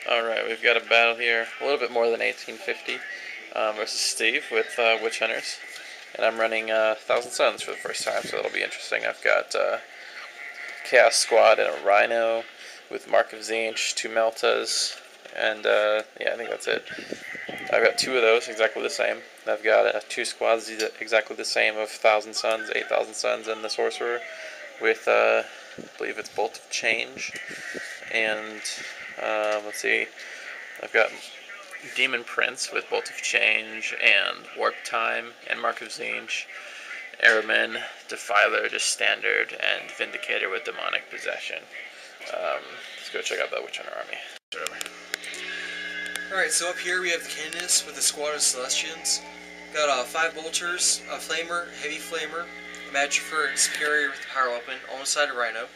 Alright, we've got a battle here, a little bit more than 1850, versus Steve with Witch Hunters. And I'm running 1,000 Suns for the first time, so that'll be interesting. I've got Chaos Squad and a Rhino with Mark of Zinch, 2 Meltas, and yeah, I think that's it. I've got 2 of those, exactly the same. I've got 2 squads exactly the same of 1,000 Suns, 8,000 Suns, and the Sorcerer with, I believe it's Bolt of Change. And, let's see, I've got Demon Prince with Bolt of Change and Warp Time and Mark of Zinch, Airman, Defiler, just standard, and Vindicator with Demonic Possession. Let's go check out that Witch Hunter army. Alright, so up here we have the Canaries with a squad of Celestians. Got 5 Bolters, a Flamer, Heavy Flamer, a Magifer, and Superior with a Power Weapon on the side of Rhino.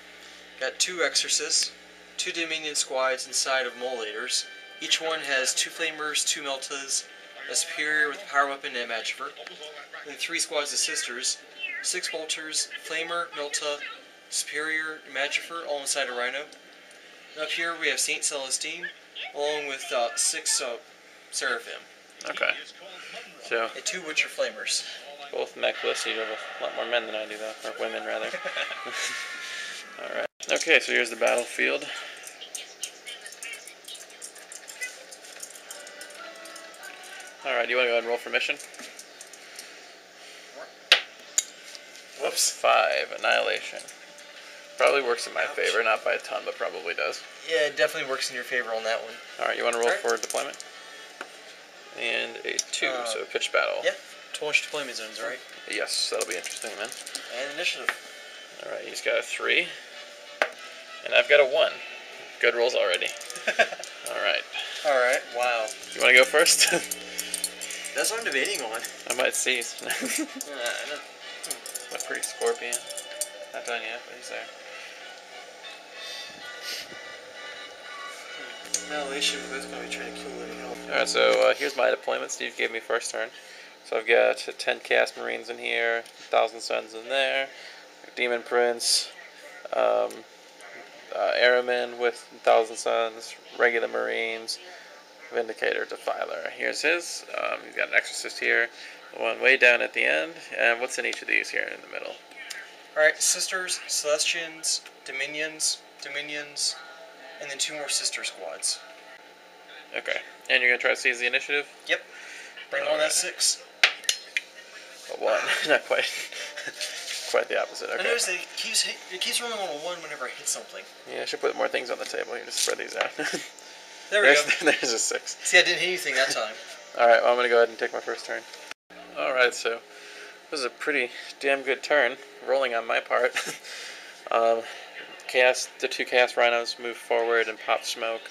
Got 2 Exorcists, 2 Dominion squads inside of Molators. Each one has 2 Flamers, 2 Meltas, a Superior with a Power Weapon, and a Magifer. And 3 squads of Sisters, 6 Bolters, Flamer, Melta, Superior, Magifer, all inside of Rhino. And up here we have Saint Celestine, along with 6 Seraphim. Okay. So, And 2 Witcher Flamers. both mechless. You have a lot more men than I do, though. Or women, rather. Alright. Okay, so here's the battlefield. Alright, do you want to go ahead and roll for mission? Whoops. 5. Annihilation. Probably works in my favor, not by a ton, but probably does. Yeah, it definitely works in your favor on that one. Alright, you want to roll for deployment? And a 2, so pitch battle. Yeah, 2-inch deployment zones, right? Yes, that'll be interesting, man. And initiative. Alright, he's got a 3. And I've got a 1. Good rolls already. Alright. Alright, wow. You want to go first? That's what I'm debating on. I might seize. I know. My pretty Scorpion. Not done yet, but he's there. Annihilation, we're both going to be trying to kill living hell. Alright, so here's my deployment. Steve gave me first turn. So I've got 10 Chaos Marines in here, 1,000 Suns in there, Demon Prince, Airman with 1,000 Suns, regular Marines, Vindicator, Defiler. Here's his. You've got an Exorcist here, one way down at the end, and what's in each of these here in the middle? Alright, Sisters, Celestians, Dominions, and then 2 more Sister squads. Okay, and you're going to try to seize the initiative? Yep. Bring on that 6. A 1, not quite. Quite the opposite, I okay. noticed that it keeps rolling on a 1 whenever I hit something. Yeah, I should put more things on the table here to spread these out. There we go. There's a 6. See, I didn't hit anything that time. Alright, well, I'm going to go ahead and take my first turn. Alright, so this is a pretty damn good turn, rolling on my part. The 2 Chaos Rhinos move forward and pop smoke.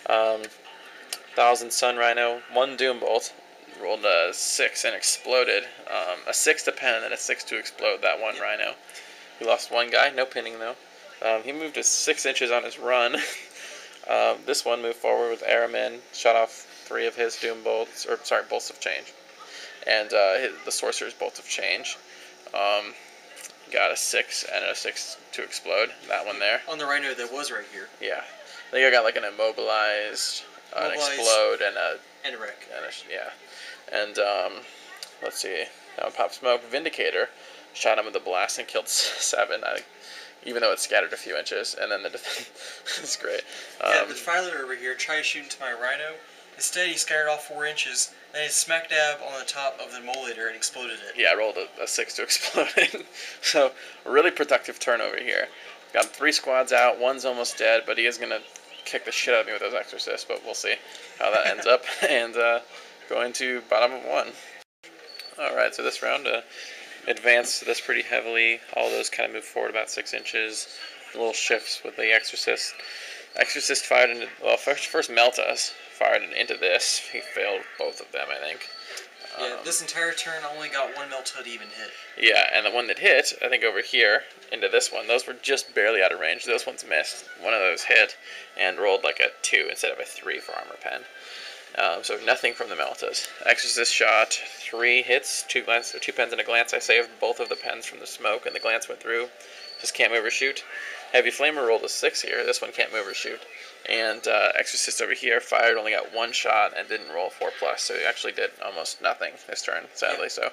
1,000 Sun Rhino, 1 Doom Bolt, rolled a 6 and exploded. A 6 to pen and a 6 to explode that one Rhino. He lost 1 guy, no pinning though. He moved to 6 inches on his run. This one moved forward with Airman, shot off 3 of his Doom Bolts, or sorry, Bolts of Change. And the Sorcerer's Bolt of Change. Got a 6 and a 6 to explode. That one there. On the Rhino that was right here. Yeah. I think I got like an immobilized, an explode, and a wreck. Yeah. And let's see. That one pop smoke. Vindicator shot him with a blast and killed 7. Even though it scattered a few inches. And then it's great. Yeah, the Defiler over here tried to shoot into my Rhino. Instead, he scattered off 4 inches. Then he smack dab on the top of the Molator and exploded it. Yeah, I rolled a 6 to explode. So, a really productive turn over here. Got 3 squads out. 1's almost dead, but he is going to kick the shit out of me with those Exorcists. But we'll see how that ends up. And going to bottom of 1. Alright, so this round advanced this pretty heavily. All those kind of moved forward about 6 inches. Little shifts with the Exorcist. Exorcist fired into, well, first Meltas fired into this. He failed both of them, I think. Yeah, this entire turn I only got 1 Melta to even hit. Yeah, and the one that hit, I think over here, into this one, those were just barely out of range. Those ones missed. One of those hit and rolled like a 2 instead of a 3 for armor pen. So nothing from the Meltas. Exorcist shot 3 hits, 2 pens and a glance. I saved both of the pens from the smoke, and the glance went through. Just can't move or shoot. Heavy Flamer rolled a 6 here. This one can't move or shoot. And Exorcist over here fired, only got one shot and didn't roll 4+, so he actually did almost nothing this turn, sadly. So,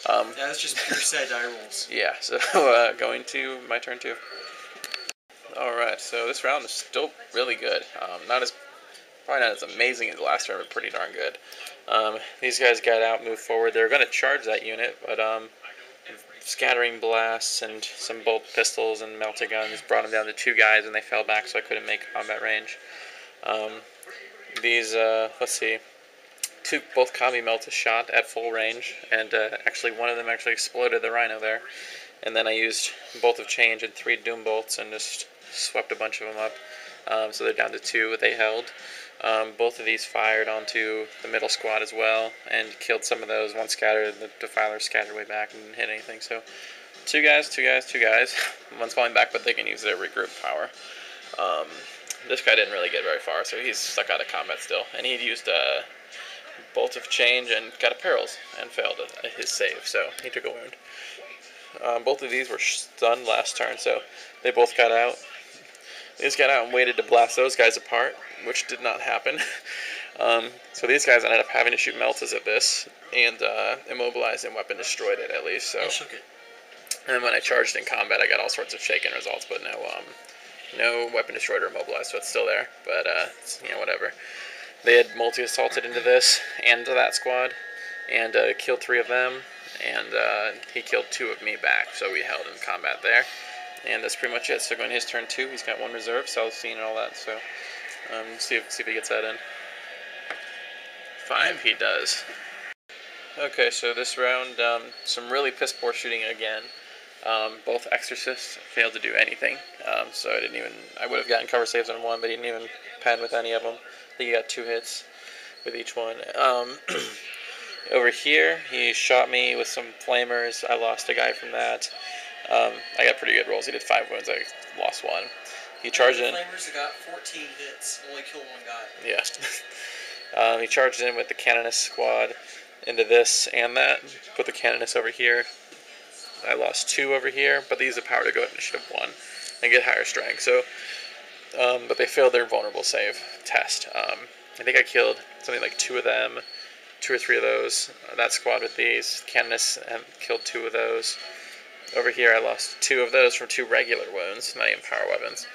yeah, that's just pure sad die rolls. Yeah, so going to my turn 2. Alright, so this round is still really good. Probably not as amazing as the last turn, but pretty darn good. These guys got out, moved forward. They were going to charge that unit, but scattering blasts and some bolt pistols and melter guns brought them down to 2 guys, and they fell back, so I couldn't make combat range. Let's see, both combi melts a shot at full range, and actually one of them actually exploded the rhino there. And then I used Bolt of Change and 3 Doom Bolts and just swept a bunch of them up. So they're down to 2 they held. Both of these fired onto the middle squad as well and killed some of those. One scattered, the Defiler scattered way back and didn't hit anything. So 2 guys, 2 guys, 2 guys. One's falling back, but they can use their regroup power. This guy didn't really get very far, so he's stuck out of combat still. And he'd used Bolt of Change and got a Perils and failed his save, so he took a wound. Both of these were stunned last turn, so they both got out. They just got out and waited to blast those guys apart, which did not happen. So these guys ended up having to shoot meltas at this, and immobilized and weapon destroyed it at least. So. I shook it. And when I charged in combat, I got all sorts of shaken results, but no weapon destroyed or immobilized, so it's still there. But whatever. They had multi-assaulted into this and to that squad, and killed 3 of them, and he killed 2 of me back, so we held in combat there. And that's pretty much it. So going to his turn 2, he's got 1 reserve, Celestine and all that, so see if he gets that in. 5 he does. Okay, so this round, some really piss poor shooting again. Both Exorcists failed to do anything, so I would have gotten cover saves on 1, but he didn't even pen with any of them. I think he got 2 hits with each one. Over here, he shot me with some flamers. I lost a guy from that. I got pretty good rolls. He did 5 wounds. I lost 1. He charged in. Flamers got 14 hits. Only killed 1 guy. Yeah. He charged in with the Canonist squad into this and that. Put the Canonist over here. I lost 2 over here, but they used the power to go ahead and should have 1 and get higher strength. So, but they failed their vulnerable save test. I think I killed something like 2 of them, 2 or 3 of those. That squad with these Canonists killed 2 of those. Over here, I lost 2 of those from 2 regular wounds, not even power weapons,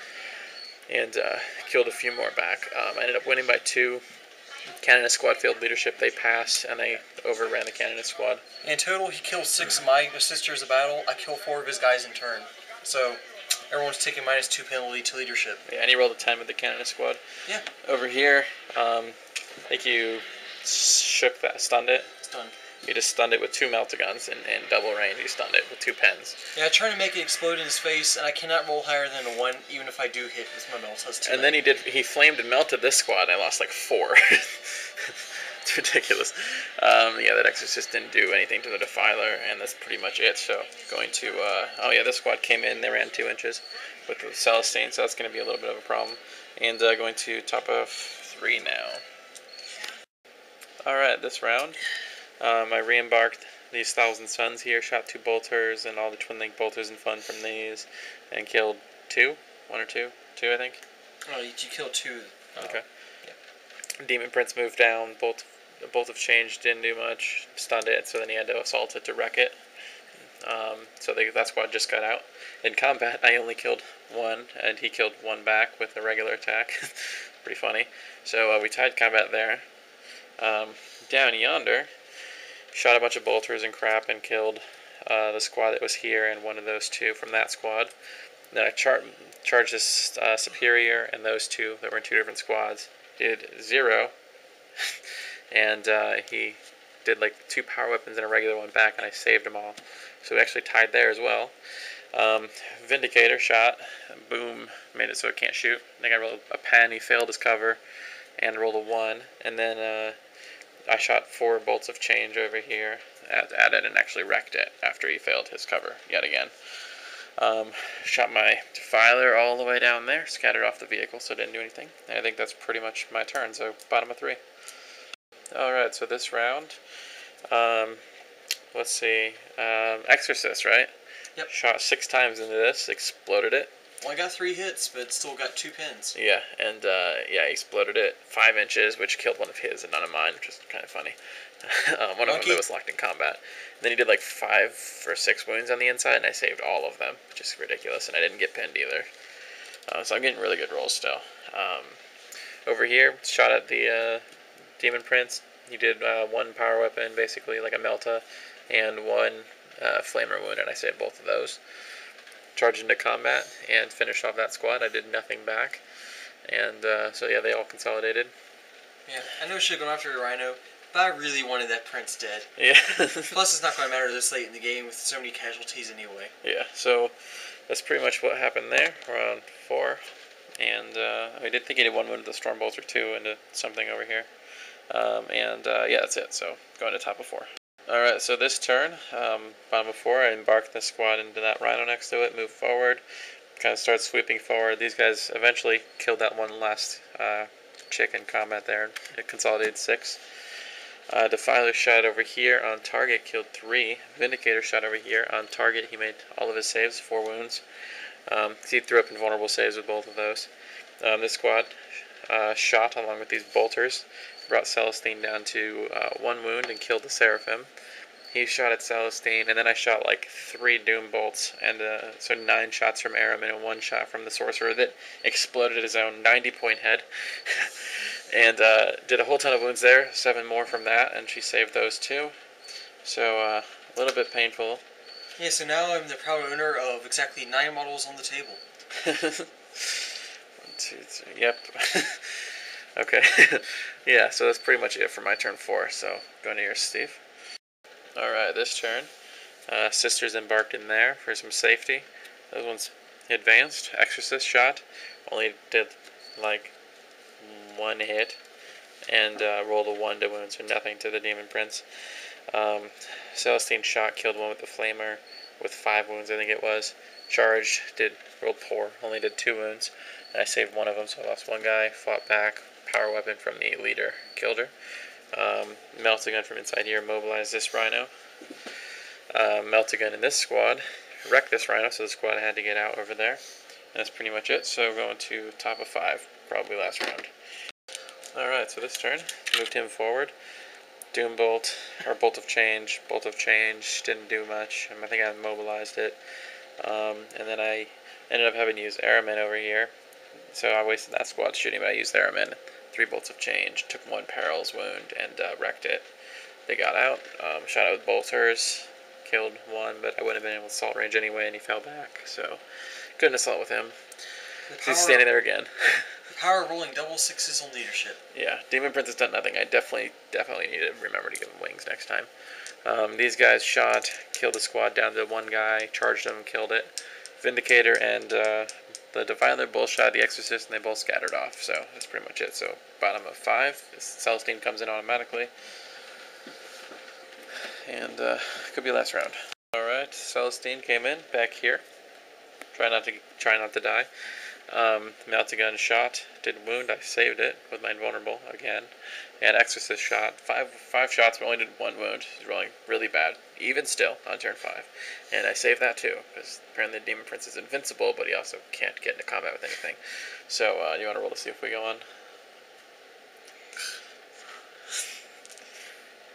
and killed a few more back. I ended up winning by 2. Canonist squad failed leadership. They passed, and they overran the Canonist squad. In total, he killed 6 of my sisters of battle. I killed 4 of his guys in turn. So everyone's taking -2 penalty to leadership. Yeah, and he rolled a 10 with the Canonist squad. Yeah. Over here, I think you stunned it. Stunned. You just stunned it with 2 meltaguns in double range. You stunned it with 2 pens. Yeah, I tried to make it explode in his face, and I cannot roll higher than a 1, even if I do hit with my meltas. And then he flamed and melted this squad, and I lost like 4. It's ridiculous. Yeah, that Exorcist didn't do anything to the Defiler, and that's pretty much it. So going to, this squad came in, they ran 2 inches with the Celestine, so that's going to be a little bit of a problem. And going to top of 3 now. Alright, this round, I re-embarked these Thousand Suns here, shot 2 bolters and all the twin link bolters and fun from these, and killed 2? 1 or 2? 2, I think. Oh, you killed 2. Okay. Yeah. Demon Prince moved down, Bolt of Change didn't do much, stunned it, so then he had to assault it to wreck it. So that squad just got out. In combat, I only killed 1, and he killed 1 back with a regular attack. Pretty funny. So we tied combat there. Down yonder, shot a bunch of bolters and crap and killed the squad that was here and 1 of those 2 from that squad. Then I charged this Superior and those 2 that were in 2 different squads. Did 0, and he did like 2 power weapons and a regular one back, and I saved them all. So we actually tied there as well. Vindicator shot, boom, made it so it can't shoot. I think I rolled a pen, he failed his cover, and rolled a 1, and then I shot 4 bolts of change over here at it and actually wrecked it after he failed his cover yet again. Shot my Defiler all the way down there, scattered off the vehicle, so it didn't do anything. And I think that's pretty much my turn, so bottom of 3. Alright, so this round, let's see, Exorcist, right? Yep. Shot 6 times into this, exploded it, Well, I got 3 hits, but still got 2 pins. Yeah, and yeah, he exploded it 5 inches, which killed one of his and none of mine, which is kind of funny. One of them that was locked in combat. And then he did like 5 or 6 wounds on the inside, and I saved all of them, which is ridiculous, and I didn't get pinned either. So I'm getting really good rolls still. Over here, shot at the Demon Prince. He did 1 power weapon, basically, like a Melta, and 1 Flamer wound, and I saved both of those. Charged into combat and finished off that squad. I did nothing back. And so yeah, they all consolidated. Yeah, I know I should have gone after a Rhino, but I really wanted that Prince dead. Yeah. Plus, it's not going to matter this late in the game with so many casualties anyway. Yeah, so that's pretty much what happened there, round 4. And I did think he did 1 wound with the Stormbolter too into something over here. Yeah, that's it. So going to top of 4. Alright, so this turn, bottom of 4, I embarked the squad into that Rhino next to it, moved forward, kind of start sweeping forward. These guys eventually killed that one last chick in combat there, and it consolidated 6. Defiler shot over here on target, killed 3. Vindicator shot over here on target, he made all of his saves, 4 wounds. He threw up invulnerable saves with both of those. This squad shot along with these bolters, brought Celestine down to 1 wound and killed the Seraphim. He shot at Celestine, and then I shot like 3 Doom Bolts, and so 9 shots from Aramin and 1 shot from the Sorcerer that exploded his own 90-point head. And did a whole ton of wounds there, 7 more from that, and she saved those too. So a little bit painful. Yeah, so now I'm the proud owner of exactly 9 models on the table. 1, 2, 3, yep. Okay. Yeah, so that's pretty much it for my turn 4, so going to yours, Steve. Alright, this turn, Sisters embarked in there for some safety. Those ones advanced. Exorcist shot, only did like 1 hit, and rolled a 1 to wound, so nothing to the Demon Prince. Celestine shot, killed 1 with the Flamer, with 5 wounds I think it was. Charged, rolled poor, only did 2 wounds, and I saved 1 of them, so I lost 1 guy, fought back, power weapon from the leader, killed her. Melt-A-Gun from inside here, mobilized this Rhino. Melt-A-Gun in this squad, wrecked this Rhino, so the squad had to get out over there. And that's pretty much it, so going to top of 5, probably last round. Alright, so this turn, moved him forward. Doom Bolt, or Bolt of Change, didn't do much. I think I mobilized it. And then I ended up having to use Aramin over here. So I wasted that squad shooting, but I used Aramin. 3 Bolts of Change, took 1 Peril's wound, and wrecked it. They got out, shot it with bolters, killed 1, but I wouldn't have been able to assault range anyway, and he fell back, so couldn't assault with him. He's standing there again. Power rolling double 6s on leadership. Yeah, Demon Prince has done nothing. I definitely need to remember to give him wings next time. These guys shot, killed the squad down to 1 guy, charged him, killed it. Vindicator and the Defiler both shot the Exorcist, and they both scattered off. So that's pretty much it. So bottom of 5, Celestine comes in automatically, and could be last round. All right, Celestine came in back here. Try not to die. Melt-A-Gun shot, did wound, I saved it with my invulnerable again. And Exorcist shot, 5 shots, but only did 1 wound. He's rolling really bad, even still, on turn 5. And I saved that too, because apparently the Demon Prince is invincible, but he also can't get into combat with anything. So, you want to roll to see if we go on?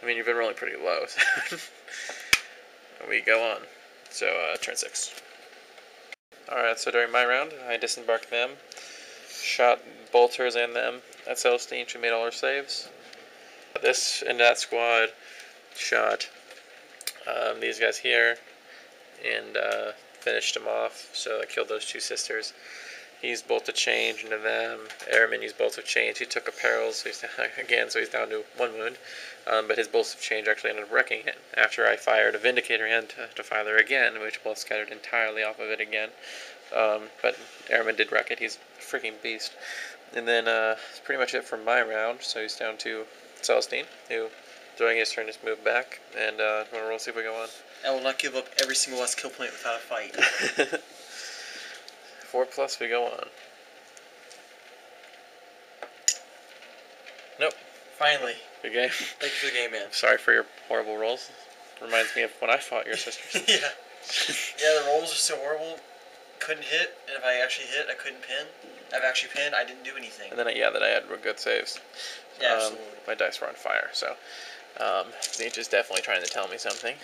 I mean, you've been rolling pretty low. So we go on. So, turn 6. Alright, so during my round, I disembarked them, shot bolters and them at Celestine. She made all her saves. This and that squad shot these guys here and finished them off, so I killed those 2 sisters. He used Bolt of Change into them. Aramin used Bolt of Change. He took a Peril, so he's down to 1 wound. But his Bolts of Change actually ended up wrecking it after I fired a Vindicator and Defiler again, which both scattered entirely off of it again. But Aramin did wreck it. He's a freaking beast. And then that's pretty much it for my round. So he's down to Celestine, who during his turn just moved back. And want to roll, see if we go on. I will not give up every single last kill point without a fight. 4+, we go on. Nope. Finally. Good game. Thank you for the game, man. Sorry for your horrible rolls. Reminds me of when I fought your sisters. Yeah. Yeah, the rolls are so horrible. couldn't hit, and if I actually hit, I couldn't pin. I've actually pinned, I didn't do anything. And then I had good saves. Yeah, absolutely. My dice were on fire, so Nature's definitely trying to tell me something.